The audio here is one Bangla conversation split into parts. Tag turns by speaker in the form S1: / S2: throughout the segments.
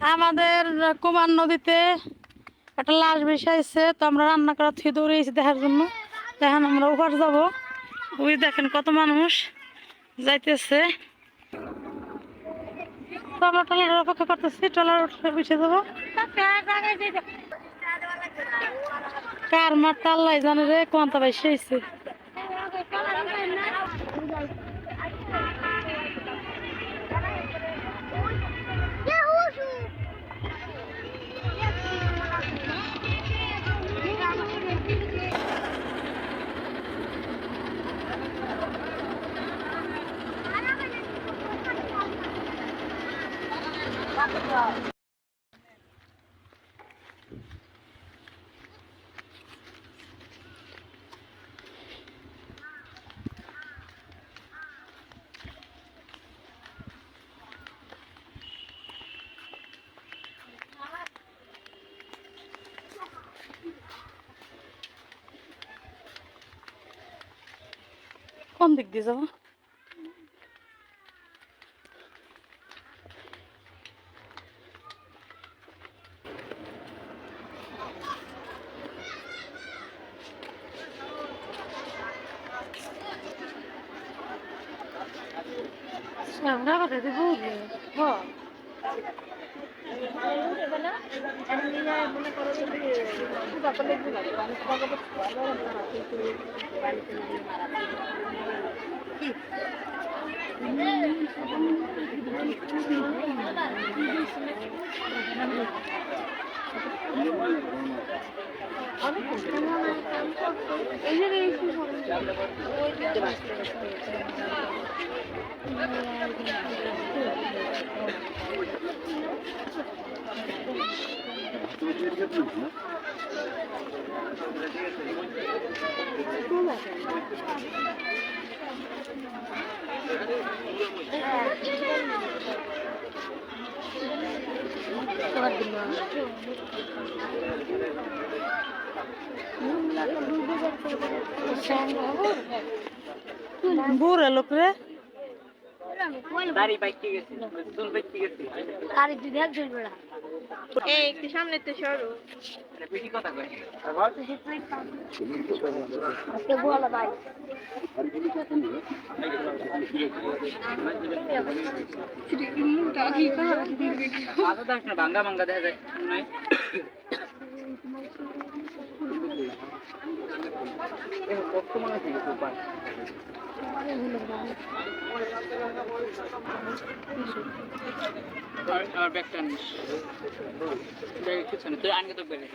S1: আমাদের কুমার নদীতে একটা লাশ ভেসেছে, তো আমরা রান্না করার থেকে দৌড়িয়েছি দেখার জন্য। দেখেন আমরা ওপার যাব, ওই দেখেন কত মানুষ যাইতেছে। তো আমরা ট্রলার অপেক্ষা করতেছি, ট্রলার উঠে যাবো। কার মার তাল্লাই জানে রে, কোনটা ভাইসেছে। কোন দিক দিয়ে যাবো? আমরা কথা দিব বুড়ে লোক রে
S2: একটু সামনে তো সরু ভাই ভাঙ্গা ভাঙ্গা দেখা যায় আর ব্যাগটা নিস ব্যাগ কিছু না তুই আনকে তো বেড়ে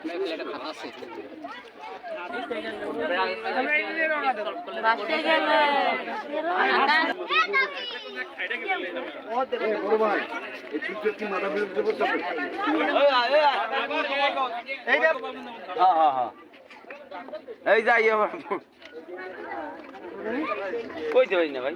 S2: ব্যাগ খাতা আছে
S3: এই যাই কইতে পারি না ভাই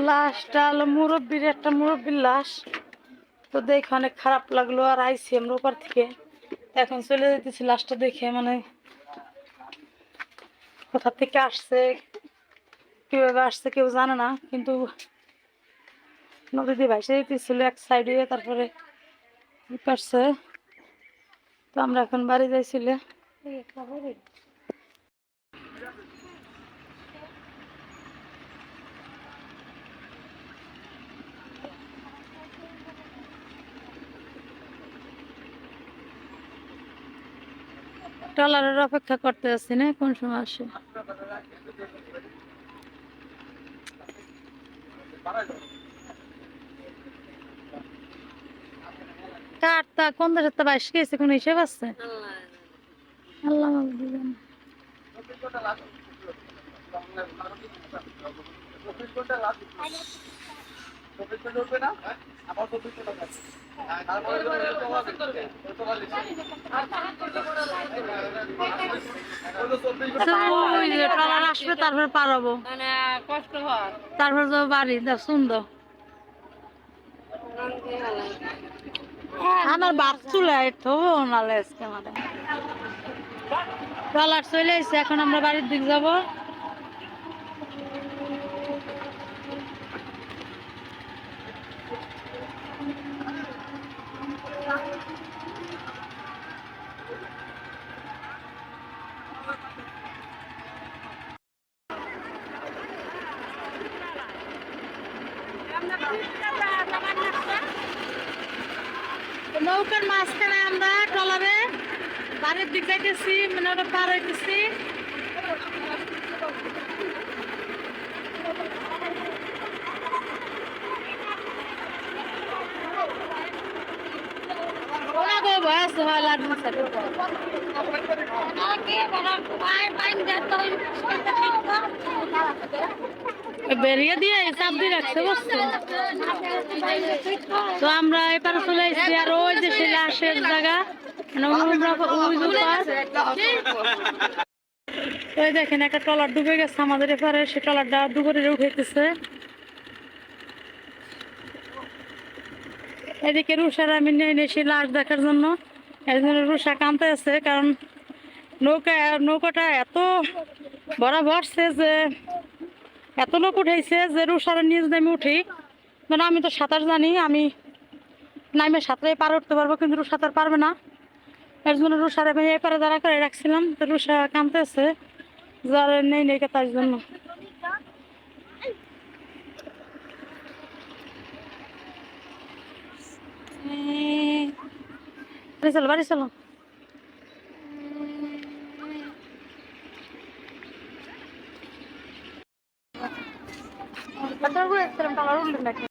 S1: লাশটা হলো মুরব্বীর, একটা মুরব্বীর লাশ। তো দেখে অনেক খারাপ লাগলো, আর আইসি আমরা ওপার থেকে, এখন চলে যেতেছি লাশটা দেখে। মানে কোথা থেকে আসছে, কিভাবে আসছে কেউ জানে না, কিন্তু নদী দিয়ে ভাইসে যেতেছিল এক সাইডে, তারপরে কাটছে। তো আমরা এখন বাড়ি যাইছিলে। ট্রলারের অপেক্ষা করতে আসছি না, কোন সময় আসে। কারটা কোন দেশের তো বাইশ গেছে, কোন হিসেব আছে? আল্লাহ মাফ দিবেন। তো ওই যে ট্রলার আসবে তারপর পারাবো,
S2: মানে কষ্ট হয়।
S1: তারপর যাবো বাড়ি। দেখ সুন্দর আমার বাপ চুলাই তো নালে আজকে মানে ট্রলার চলে এসেছে, এখন আমরা বাড়ির দিক যাবো। নৌকার মাঝখানে আমরা ট্রলারে বাড়ির দিক যাইতেছি, মানে ওটা পার হইতেছি। বেরিয়ে দিয়ে চাপ দিয়ে রাখছে বুঝছো। তো আমরা এপারে চলে এসেছি, আর ওই যে সে লাশের জায়গা, মানে ওই ওই দেখেন একটা ট্রলার ডুবে গেছে আমাদের এপারে, সে ট্রলারটা ডুবরে উঠেছে। এদিকে রুষার আমি নিয়ে নিয়েছি লাশ দেখার জন্য, এই জন্য রুষা কাঁদতে আছে, কারণ নৌকাটা এত বড় ভরছে যে এত লোক উঠেছে যে রুষার নিজ নামে উঠি, মানে আমি তো সাঁতার জানি, আমি নামে সাঁতারে পার উঠতে পারবো, কিন্তু রুষা সাঁতার পারবে না। এর জন্য রুষার আমি এপারে দাঁড়া করে রাখছিলাম, তো রুষা কাঁদতে আছে যার নেই নেই তার জন্য। বাড়ি চলো, বাড়ি চলো।